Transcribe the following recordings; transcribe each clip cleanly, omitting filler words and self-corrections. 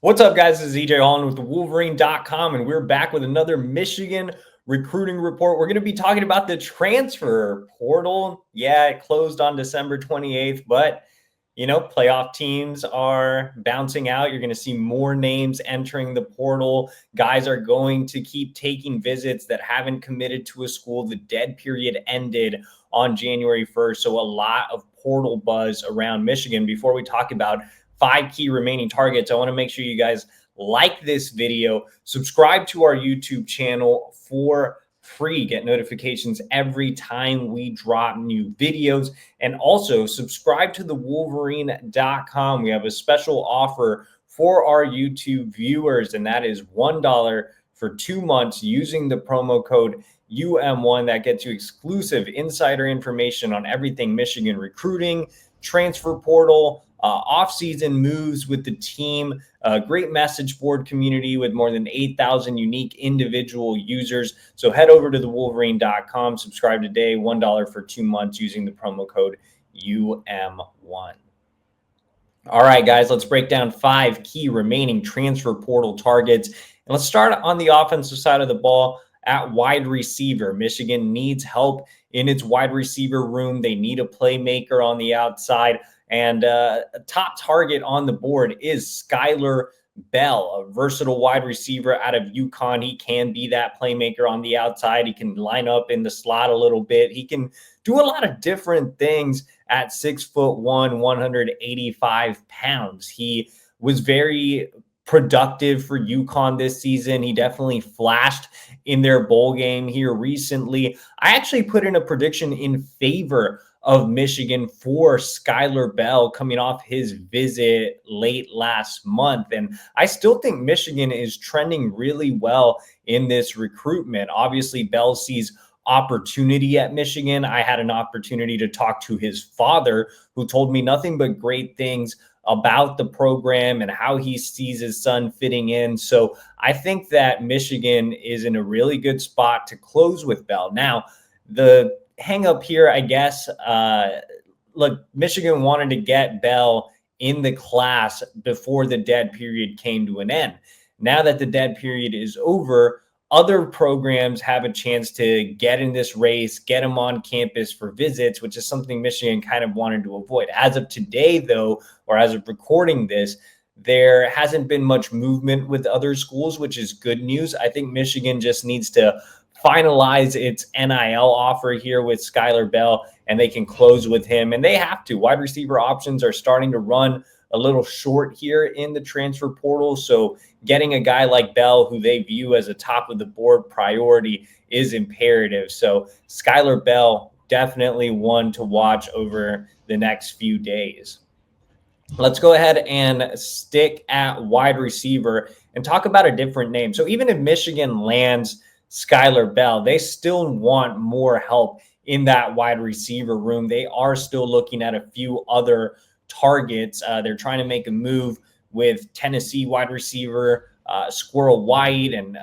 What's up, guys? This is EJ Holland with the Wolverine.com, and we're back with another Michigan recruiting report. We're going to be talking about the transfer portal. Yeah, it closed on December 28th, but playoff teams are bouncing out. You're going to see more names entering the portal. Guys are going to keep taking visits that haven't committed to a school. The dead period ended on January 1st, so a lot of portal buzz around Michigan. Before we talk about 5 key remaining targets, I want to make sure you guys like this video, subscribe to our YouTube channel for free, get notifications every time we drop new videos, and also subscribe to the Wolverine.com. We have a special offer for our YouTube viewers, and that is $1 for 2 months using the promo code UM1. That gets you exclusive insider information on everything Michigan recruiting, transfer portal, off-season moves with the team, a great message board community with more than 8,000 unique individual users. So head over to thewolverine.com, subscribe today, $1 for 2 months using the promo code UM1. All right, guys, let's break down 5 key remaining transfer portal targets. And let's start on the offensive side of the ball at wide receiver. Michigan needs help in its wide receiver room. They need a playmaker on the outside. And a top target on the board is Skyler Bell, a versatile wide receiver out of UConn. He can be that playmaker on the outside. He can line up in the slot a little bit. He can do a lot of different things at 6'1", 185 pounds. He was very productive for UConn this season. He definitely flashed in their bowl game here recently. I actually put in a prediction in favor of Michigan for Skyler Bell coming off his visit late last month. And I still think Michigan is trending really well in this recruitment. Obviously, Bell sees opportunity at Michigan. I had an opportunity to talk to his father, who told me nothing but great things about the program and how he sees his son fitting in. So I think that Michigan is in a really good spot to close with Bell. Now, the hang up here, I guess, look, Michigan wanted to get Bell in the class before the dead period came to an end. Now that the dead period is over, other programs have a chance to get in this race, get him on campus for visits, which is something Michigan kind of wanted to avoid. As of today, though, or as of recording this, there hasn't been much movement with other schools, which is good news. I think Michigan just needs to finalize its NIL offer here with Skyler Bell, and they can close with him. And they have to. Wide receiver options are starting to run a little short here in the transfer portal. So getting a guy like Bell, who they view as a top of the board priority, is imperative. So Skyler Bell, definitely one to watch over the next few days. Let's go ahead and stick at wide receiver and talk about a different name. So even if Michigan lands Skyler Bell, they still want more help in that wide receiver room. They are still looking at a few other targets. They're trying to make a move with Tennessee wide receiver Squirrel White and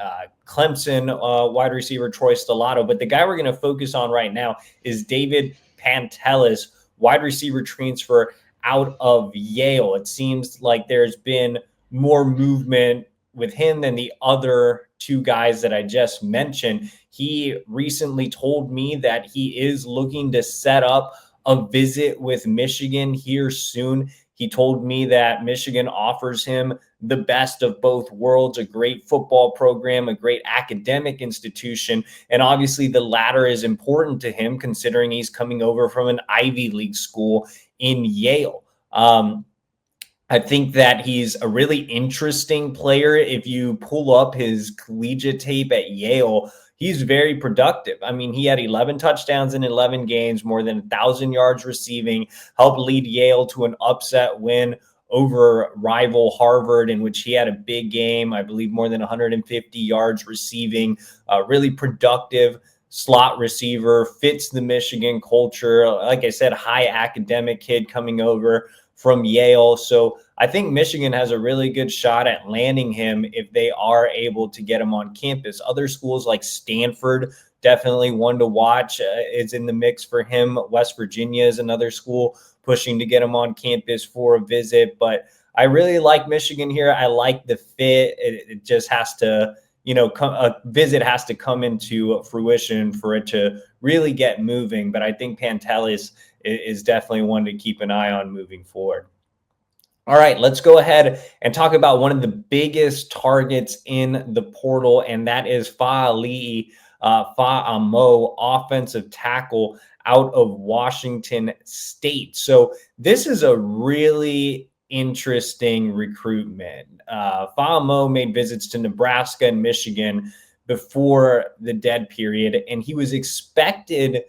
Clemson wide receiver Troy Stellato. But the guy we're going to focus on right now is David Pantelis, wide receiver transfer out of Yale. It seems like there's been more movement with him than the other 2 guys that I just mentioned. He recently told me that he is looking to set up a visit with Michigan here soon. He told me that Michigan offers him the best of both worlds, a great football program, a great academic institution. And obviously the latter is important to him considering he's coming over from an Ivy League school in Yale. I think that he's a really interesting player. If you pull up his collegiate tape at Yale, he's very productive. I mean, he had 11 touchdowns in 11 games, more than 1,000 yards receiving, helped lead Yale to an upset win over rival Harvard, in which he had a big game, I believe more than 150 yards receiving, really productive slot receiver, fits the Michigan culture. Like I said, high academic kid coming over from Yale. So I think Michigan has a really good shot at landing him if they are able to get him on campus. Other schools like Stanford, definitely one to watch, is in the mix for him. West Virginia is another school pushing to get him on campus for a visit. But I really like Michigan here. I like the fit. It just has to, a visit has to come into fruition for it to really get moving. But I think Pantelis is definitely one to keep an eye on moving forward. All right, let's go ahead and talk about one of the biggest targets in the portal, and that is Faal Mo, offensive tackle out of Washington State. So this is a really interesting recruitment. Faal Mo made visits to Nebraska and Michigan before the dead period, and he was expected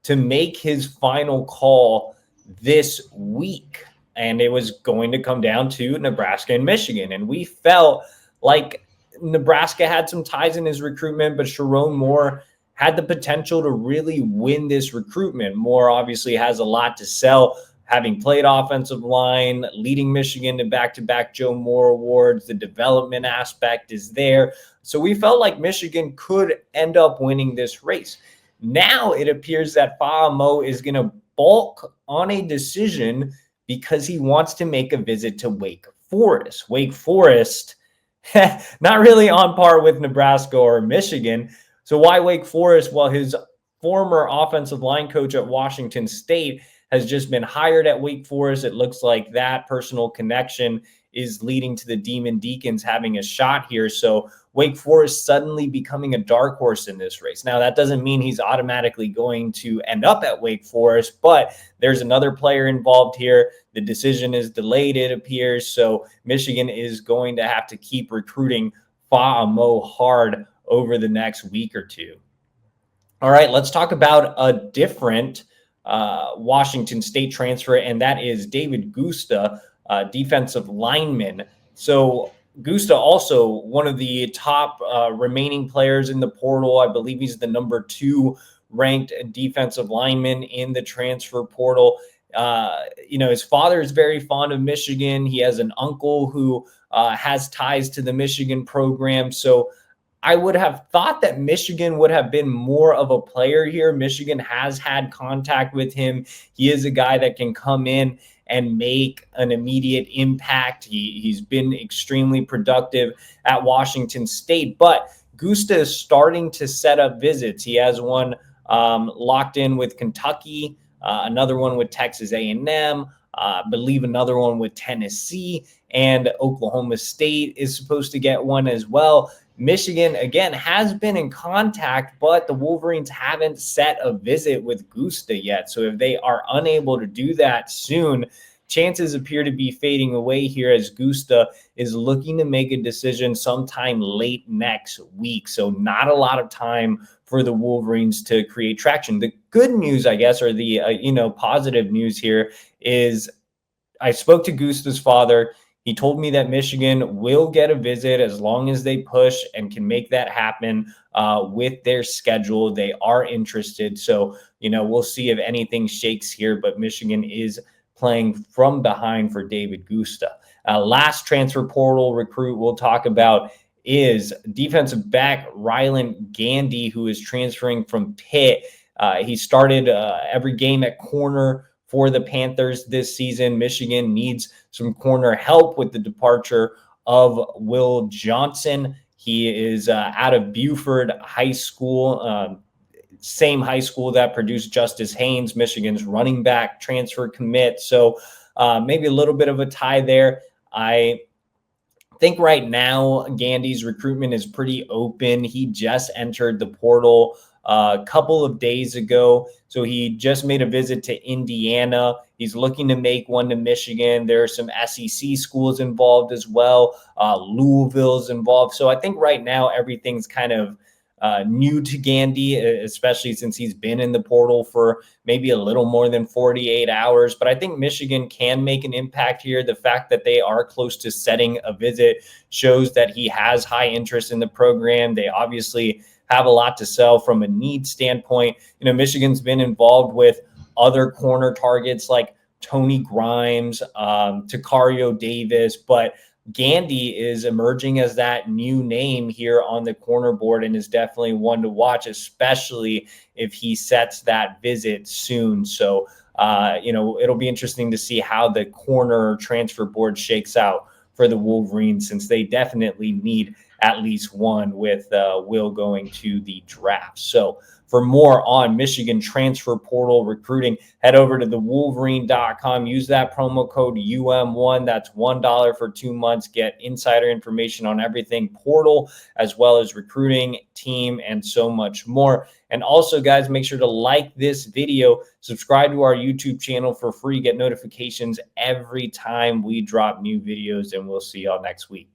to make his final call this week. And it was going to come down to Nebraska and Michigan. And we felt like Nebraska had some ties in his recruitment, but Sharon Moore had the potential to really win this recruitment. Moore obviously has a lot to sell, having played offensive line, leading Michigan to back-to-back Joe Moore awards. The development aspect is there. So we felt like Michigan could end up winning this race. Now it appears that Faal Mo is going to balk on a decision because he wants to make a visit to Wake Forest. Wake Forest, not really on par with Nebraska or Michigan. So why Wake Forest? Well, his former offensive line coach at Washington State has just been hired at Wake Forest. It looks like that personal connection is leading to the Demon Deacons having a shot here. So Wake Forest suddenly becoming a dark horse in this race. Now, that doesn't mean he's automatically going to end up at Wake Forest, but there's another player involved here. The decision is delayed, it appears. So Michigan is going to have to keep recruiting Faal Mo hard over the next week or two. All right, let's talk about a different Washington State transfer, and that is Davidgusta, defensive lineman. So Gusta also one of the top remaining players in the portal. I believe he's the number 2 ranked defensive lineman in the transfer portal. His father is very fond of Michigan. He has an uncle who has ties to the Michigan program. So I would have thought that Michigan would have been more of a player here. Michigan has had contact with him. He is a guy that can come in and make an immediate impact. He's been extremely productive at Washington State, but Gusta is starting to set up visits. He has one locked in with Kentucky, another one with Texas A&M, I believe another one with Tennessee, and Oklahoma State is supposed to get one as well. Michigan, again, has been in contact, but the Wolverines haven't set a visit with Gusta yet. So if they are unable to do that soon, chances appear to be fading away here as Gusta is looking to make a decision sometime late next week. So not a lot of time for the Wolverines to create traction. The good news, I guess, or the positive news here is I spoke to Gusta's father. He told me that Michigan will get a visit as long as they push and can make that happen with their schedule. They are interested. So, we'll see if anything shakes here, but Michigan is playing from behind for Davidgusta. Last transfer portal recruit we'll talk about is defensive back Ryland Gandy, who is transferring from Pitt. He started every game at corner for the Panthers this season. Michigan needs some corner help with the departure of Will Johnson. He is out of Buford High School, same high school that produced Justice Haynes, Michigan's running back transfer commit. So maybe a little bit of a tie there. I think right now Gandy's recruitment is pretty open. He just entered the portal a couple of days ago. So he just made a visit to Indiana. He's looking to make one to Michigan. There are some SEC schools involved as well. Louisville's involved. So I think right now everything's kind of new to Gandy, especially since he's been in the portal for maybe a little more than 48 hours. But I think Michigan can make an impact here. The fact that they are close to setting a visit shows that he has high interest in the program. They obviously have a lot to sell from a need standpoint. Michigan's been involved with other corner targets like Tony Grimes, Takario Davis, but Gandy is emerging as that new name here on the corner board and is definitely one to watch, especially if he sets that visit soon. So It'll be interesting to see how the corner transfer board shakes out for the Wolverines, since they definitely need at least one with Will going to the draft. So for more on Michigan transfer portal recruiting, head over to the Wolverine.com. Use that promo code UM1. That's $1 for 2 months. Get insider information on everything portal, as well as recruiting, team, and so much more. And also, guys, make sure to like this video, subscribe to our YouTube channel for free, get notifications every time we drop new videos, and we'll see y'all next week.